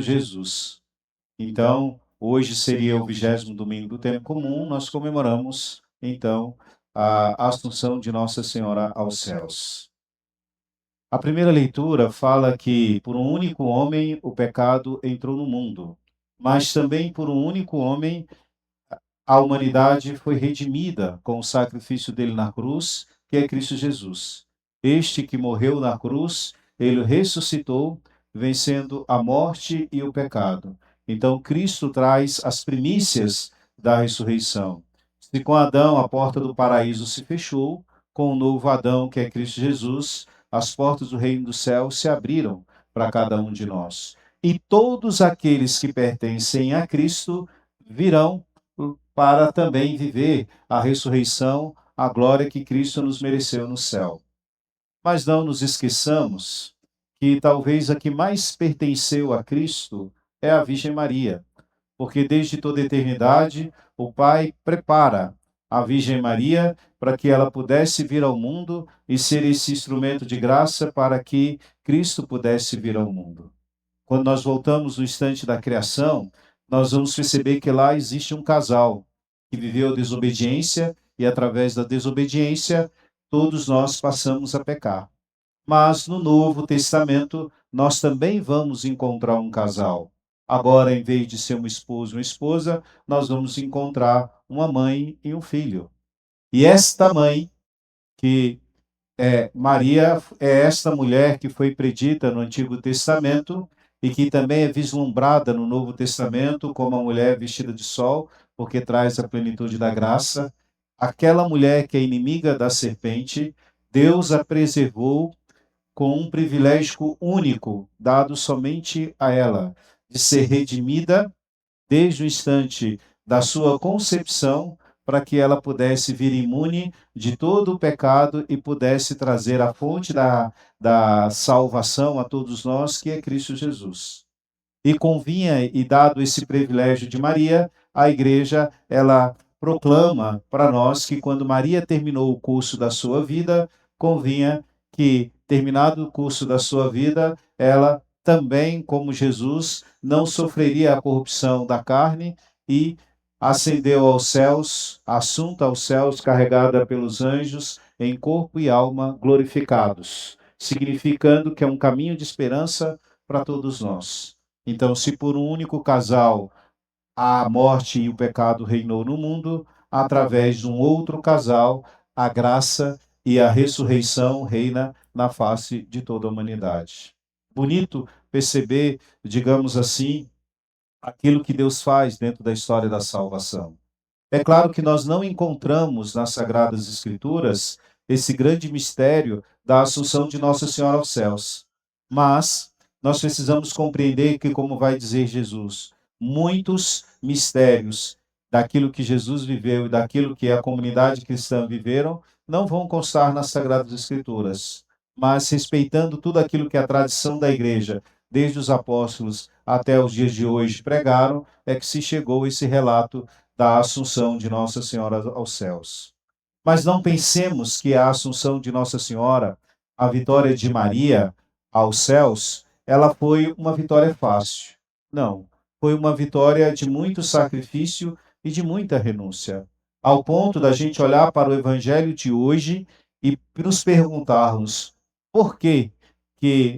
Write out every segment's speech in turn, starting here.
Jesus. Então, hoje seria o 20º domingo do tempo comum, nós comemoramos, então, a Assunção de Nossa Senhora aos céus. A primeira leitura fala que por um único homem o pecado entrou no mundo, mas também por um único homem a humanidade foi redimida com o sacrifício dele na cruz, que é Cristo Jesus. Este que morreu na cruz, ele ressuscitou, vencendo a morte e o pecado. Então, Cristo traz as primícias da ressurreição. Se com Adão a porta do paraíso se fechou, com o novo Adão, que é Cristo Jesus, as portas do reino do céu se abriram para cada um de nós. E todos aqueles que pertencem a Cristo virão para também viver a ressurreição, a glória que Cristo nos mereceu no céu. Mas não nos esqueçamos que talvez a que mais pertenceu a Cristo é a Virgem Maria, porque desde toda a eternidade o Pai prepara a Virgem Maria para que ela pudesse vir ao mundo e ser esse instrumento de graça para que Cristo pudesse vir ao mundo. Quando nós voltamos no instante da criação, nós vamos perceber que lá existe um casal que viveu a desobediência e, através da desobediência, todos nós passamos a pecar. Mas no Novo Testamento, nós também vamos encontrar um casal. Agora, em vez de ser um esposo e uma esposa, nós vamos encontrar uma mãe e um filho. E esta mãe, que Maria, é esta mulher que foi predita no Antigo Testamento e que também é vislumbrada no Novo Testamento como a mulher vestida de sol, porque traz a plenitude da graça. Aquela mulher que é inimiga da serpente, Deus a preservou com um privilégio único, dado somente a ela, de ser redimida desde o instante da sua concepção, para que ela pudesse vir imune de todo o pecado e pudesse trazer a fonte da salvação a todos nós, que é Cristo Jesus. E convinha, e dado esse privilégio de Maria, a igreja, ela proclama para nós que quando Maria terminou o curso da sua vida, convinha que, terminado o curso da sua vida, ela também, como Jesus, não sofreria a corrupção da carne e ascendeu aos céus, assunta aos céus, carregada pelos anjos, em corpo e alma glorificados, significando que é um caminho de esperança para todos nós. Então, se por um único casal a morte e o pecado reinou no mundo, através de um outro casal, a graça e a ressurreição reina na face de toda a humanidade. Bonito perceber, digamos assim, aquilo que Deus faz dentro da história da salvação. É claro que nós não encontramos nas Sagradas Escrituras esse grande mistério da Assunção de Nossa Senhora aos céus. Mas nós precisamos compreender que, como vai dizer Jesus, muitos mistérios daquilo que Jesus viveu e daquilo que a comunidade cristã viveram não vão constar nas Sagradas Escrituras. Mas respeitando tudo aquilo que a tradição da igreja, desde os apóstolos até os dias de hoje, pregaram, é que se chegou esse relato da Assunção de Nossa Senhora aos céus. Mas não pensemos que a Assunção de Nossa Senhora, a vitória de Maria aos céus, ela foi uma vitória fácil. Não, foi uma vitória de muito sacrifício e de muita renúncia. Ao ponto da gente olhar para o evangelho de hoje e nos perguntarmos por que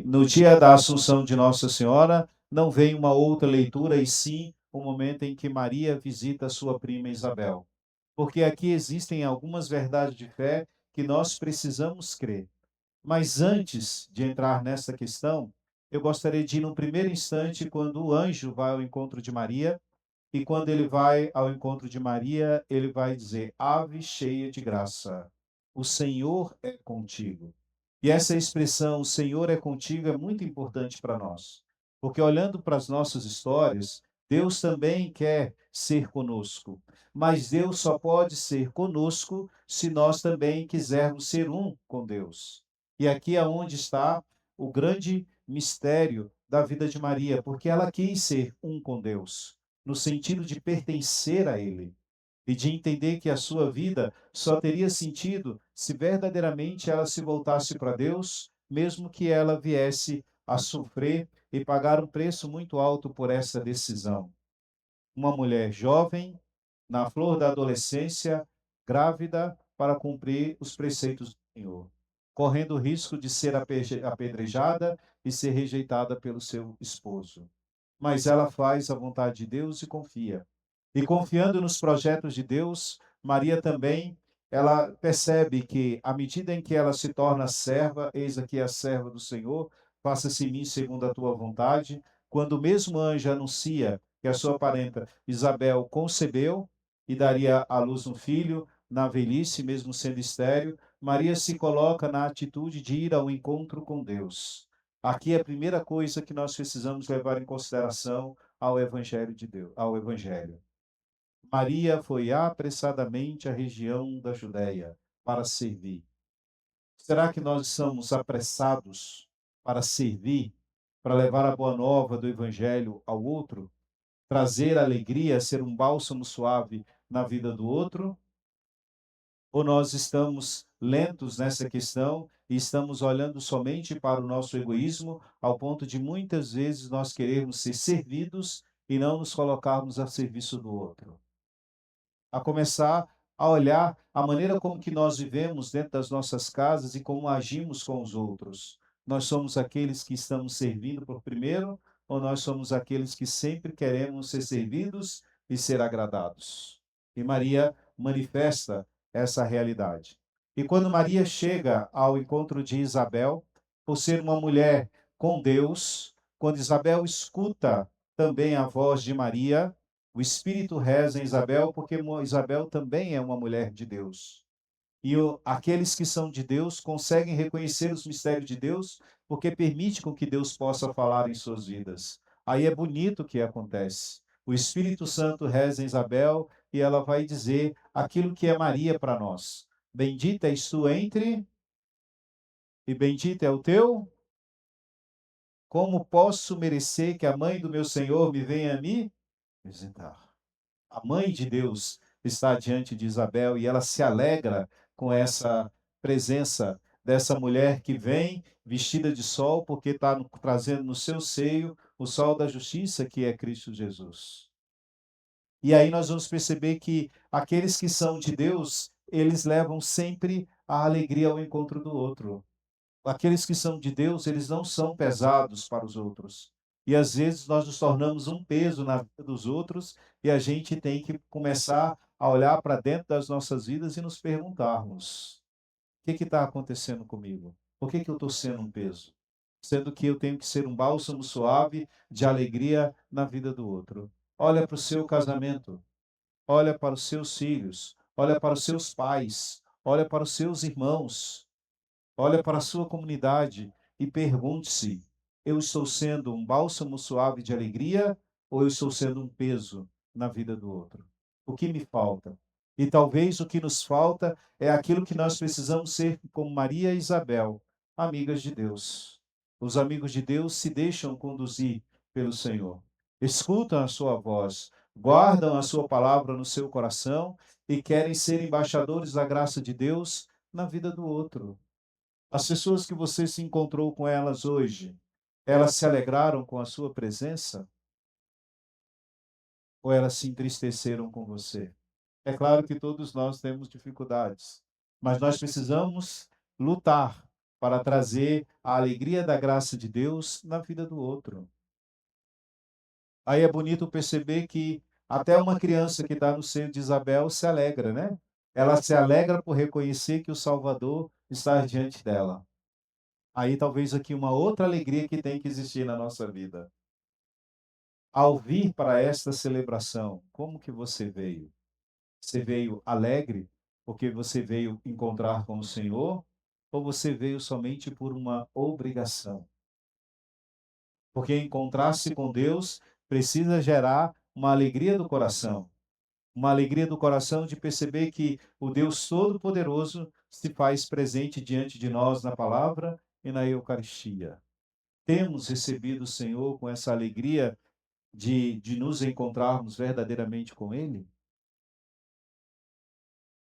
no dia da Assunção de Nossa Senhora não vem uma outra leitura e sim o momento em que Maria visita sua prima Isabel. Porque aqui existem algumas verdades de fé que nós precisamos crer. Mas antes de entrar nessa questão, eu gostaria de ir no primeiro instante quando o anjo vai ao encontro de Maria, e quando ele vai ao encontro de Maria, ele vai dizer: Ave cheia de graça, o Senhor é contigo. E essa expressão, o Senhor é contigo, é muito importante para nós. Porque olhando para as nossas histórias, Deus também quer ser conosco. Mas Deus só pode ser conosco se nós também quisermos ser um com Deus. E aqui é onde está o grande mistério da vida de Maria, porque ela quis ser um com Deus, no sentido de pertencer a Ele e de entender que a sua vida só teria sentido se verdadeiramente ela se voltasse para Deus, mesmo que ela viesse a sofrer e pagaram um preço muito alto por essa decisão. Uma mulher jovem, na flor da adolescência, grávida, para cumprir os preceitos do Senhor, correndo o risco de ser apedrejada e ser rejeitada pelo seu esposo. Mas ela faz a vontade de Deus e confia. E confiando nos projetos de Deus, Maria também, ela percebe que, à medida em que ela se torna serva, eis aqui a serva do Senhor, faça-se em mim segundo a tua vontade. Quando o mesmo anjo anuncia que a sua parenta Isabel concebeu e daria à luz um filho, na velhice, mesmo sendo estéril, Maria se coloca na atitude de ir ao encontro com Deus. Aqui é a primeira coisa que nós precisamos levar em consideração ao Evangelho de Deus, ao Evangelho. Maria foi apressadamente à região da Judéia para servir. Será que nós somos apressados para servir, para levar a boa nova do Evangelho ao outro, trazer alegria, ser um bálsamo suave na vida do outro? Ou nós estamos lentos nessa questão e estamos olhando somente para o nosso egoísmo, ao ponto de muitas vezes nós querermos ser servidos e não nos colocarmos a serviço do outro? A começar a olhar a maneira como que nós vivemos dentro das nossas casas e como agimos com os outros. Nós somos aqueles que estamos servindo por primeiro, ou nós somos aqueles que sempre queremos ser servidos e ser agradados? E Maria manifesta essa realidade. E quando Maria chega ao encontro de Isabel, por ser uma mulher com Deus, quando Isabel escuta também a voz de Maria, o Espírito reza em Isabel, porque Isabel também é uma mulher de Deus. E aqueles que são de Deus conseguem reconhecer os mistérios de Deus, porque permite com que Deus possa falar em suas vidas. Aí é bonito o que acontece. O Espírito Santo reza em Isabel e ela vai dizer aquilo que é Maria para nós. Bendita és tu entre, e bendito é o teu. Como posso merecer que a mãe do meu Senhor me venha a me visitar? A mãe de Deus está diante de Isabel e ela se alegra com essa presença dessa mulher que vem vestida de sol, porque está trazendo no seu seio o sol da justiça, que é Cristo Jesus. E aí nós vamos perceber que aqueles que são de Deus, eles levam sempre a alegria ao encontro do outro. Aqueles que são de Deus, eles não são pesados para os outros. E às vezes nós nos tornamos um peso na vida dos outros e a gente tem que começar a olhar para dentro das nossas vidas e nos perguntarmos: o que está acontecendo comigo? Por que eu estou sendo um peso? Sendo que eu tenho que ser um bálsamo suave de alegria na vida do outro. Olha para o seu casamento, olha para os seus filhos, olha para os seus pais, olha para os seus irmãos. Olha para a sua comunidade e pergunte-se: eu estou sendo um bálsamo suave de alegria ou eu estou sendo um peso na vida do outro? O que me falta? E talvez o que nos falta é aquilo que nós precisamos ser como Maria e Isabel, amigas de Deus. Os amigos de Deus se deixam conduzir pelo Senhor, escutam a sua voz, guardam a sua palavra no seu coração e querem ser embaixadores da graça de Deus na vida do outro. As pessoas que você se encontrou com elas hoje, elas se alegraram com a sua presença ou elas se entristeceram com você? É claro que todos nós temos dificuldades, mas nós precisamos lutar para trazer a alegria da graça de Deus na vida do outro. Aí é bonito perceber que até uma criança que está no seio de Isabel se alegra, né? Ela se alegra por reconhecer que o Salvador está diante dela. Aí talvez aqui uma outra alegria que tem que existir na nossa vida. Ao vir para esta celebração, como que você veio? Você veio alegre porque você veio encontrar com o Senhor? Ou você veio somente por uma obrigação? Porque encontrar-se com Deus precisa gerar uma alegria do coração. Uma alegria do coração de perceber que o Deus Todo-Poderoso se faz presente diante de nós na palavra e na Eucaristia. Temos recebido o Senhor com essa alegria de nos encontrarmos verdadeiramente com Ele?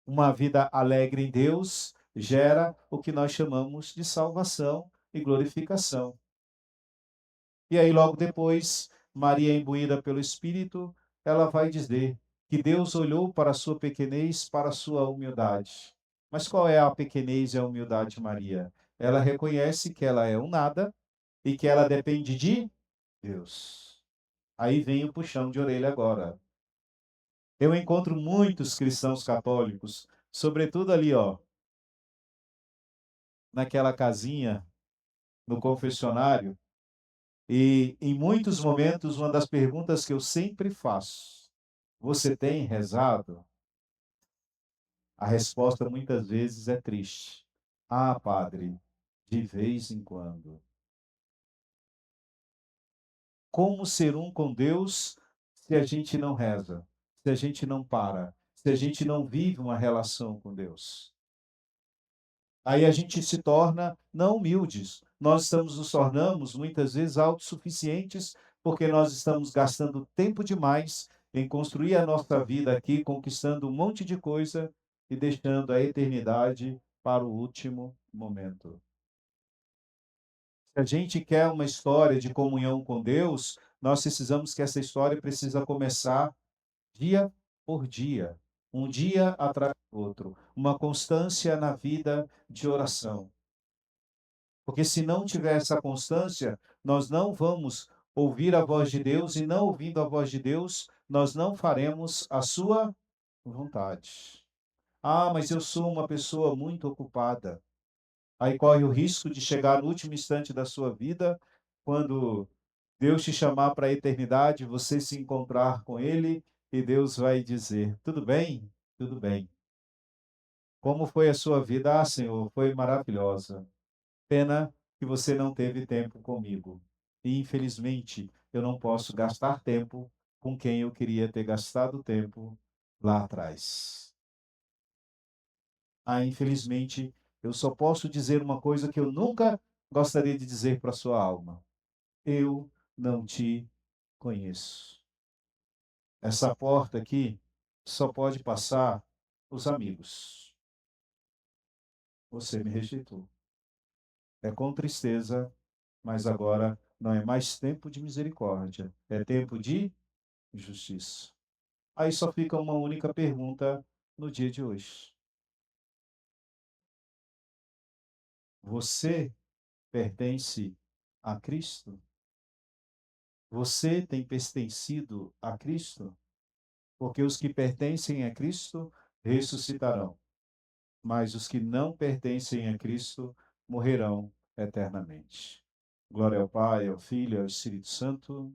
Uma vida alegre em Deus gera o que nós chamamos de salvação e glorificação. E aí, logo depois, Maria, imbuída pelo Espírito, ela vai dizer que Deus olhou para a sua pequenez, para a sua humildade. Mas qual é a pequenez e a humildade de Maria? Ela reconhece que ela é um nada e que ela depende de Deus. Aí vem o puxão de orelha agora. Eu encontro muitos cristãos católicos, sobretudo ali, ó, naquela casinha, no confessionário, e em muitos momentos, uma das perguntas que eu sempre faço: você tem rezado? A resposta muitas vezes é triste. Ah, padre, de vez em quando. Como ser um com Deus se a gente não reza, se a gente não para, se a gente não vive uma relação com Deus? Aí a gente se torna não humildes. Nós estamos nos tornamos muitas vezes autossuficientes porque nós estamos gastando tempo demais em construir a nossa vida aqui, conquistando um monte de coisa e deixando a eternidade para o último momento. Se a gente quer uma história de comunhão com Deus, nós precisamos que essa história precisa começar dia por dia, um dia atrás do outro, uma constância na vida de oração. Porque se não tiver essa constância, nós não vamos ouvir a voz de Deus e não ouvindo a voz de Deus, nós não faremos a sua vontade. Ah, mas eu sou uma pessoa muito ocupada. Aí corre o risco de chegar no último instante da sua vida, quando Deus te chamar para a eternidade, você se encontrar com Ele e Deus vai dizer: tudo bem? Tudo bem. Como foi a sua vida? Ah, Senhor, foi maravilhosa. Pena que você não teve tempo comigo. E, infelizmente, eu não posso gastar tempo com quem eu queria ter gastado tempo lá atrás. Ah, infelizmente, eu só posso dizer uma coisa que eu nunca gostaria de dizer para sua alma. Eu não te conheço. Essa porta aqui só pode passar os amigos. Você me rejeitou. É com tristeza, mas agora não é mais tempo de misericórdia, é tempo de justiça. Aí só fica uma única pergunta no dia de hoje. Você pertence a Cristo? Você tem pertencido a Cristo? Porque os que pertencem a Cristo ressuscitarão, mas os que não pertencem a Cristo morrerão eternamente. Glória ao Pai, ao Filho e ao Espírito Santo.